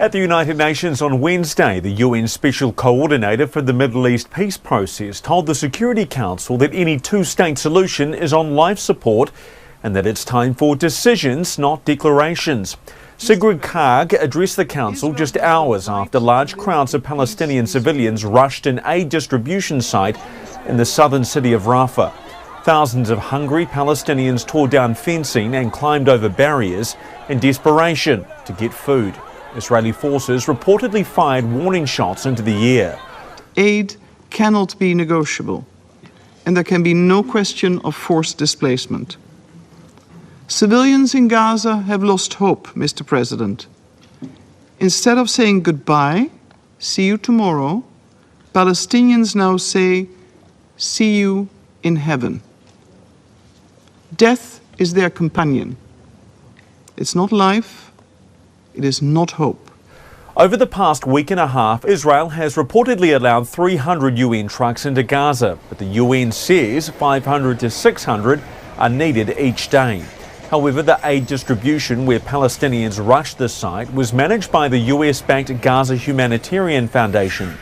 At the United Nations on Wednesday, the UN Special Coordinator for the Middle East peace process told the Security Council that any two-state solution is on life support and that it's time for decisions, not declarations. Sigrid Kaag addressed the Council just hours after large crowds of Palestinian civilians rushed an aid distribution site in the southern city of Rafah. Thousands of hungry Palestinians tore down fencing and climbed over barriers in desperation to get food. Israeli forces reportedly fired warning shots into the air. Aid cannot be negotiable, and there can be no question of forced displacement. Civilians in Gaza have lost hope, Mr. President. Instead of saying goodbye, see you tomorrow, Palestinians now say, see you in heaven. Death is their companion. It's not life. It is not hope. Over the past week and a half, Israel has reportedly allowed 300 UN trucks into Gaza, but the UN says 500 to 600 are needed each day. However, the aid distribution where Palestinians rushed the site was managed by the US-backed Gaza Humanitarian Foundation.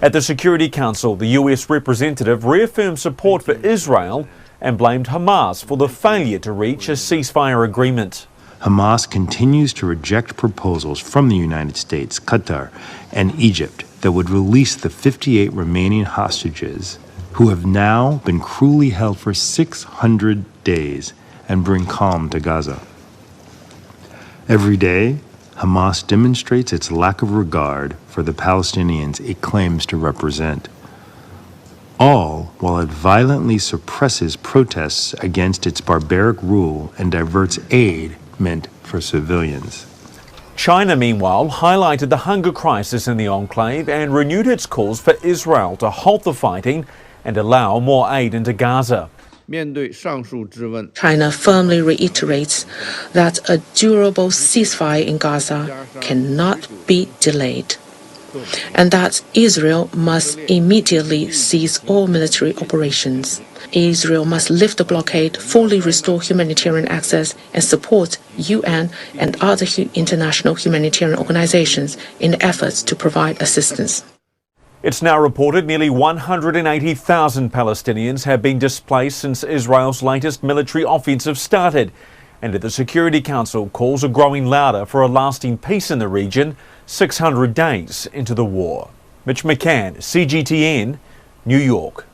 At the Security Council, the US representative reaffirmed support for Israel and blamed Hamas for the failure to reach a ceasefire agreement. Hamas continues to reject proposals from the United States, Qatar, and Egypt that would release the 58 remaining hostages who have now been cruelly held for 600 days and bring calm to Gaza. Every day, Hamas demonstrates its lack of regard for the Palestinians it claims to represent, all while it violently suppresses protests against its barbaric rule and diverts aid meant for civilians. China, meanwhile, highlighted the hunger crisis in the enclave and renewed its calls for Israel to halt the fighting and allow more aid into Gaza. China firmly reiterates that a durable ceasefire in Gaza cannot be delayed, and that Israel must immediately cease all military operations. Israel must lift the blockade, fully restore humanitarian access, and support UN and other international humanitarian organizations in efforts to provide assistance. It's now reported nearly 180,000 Palestinians have been displaced since Israel's latest military offensive started, and the Security Council calls are growing louder for a lasting peace in the region 600 days into the war. Mitch McCann, CGTN, New York.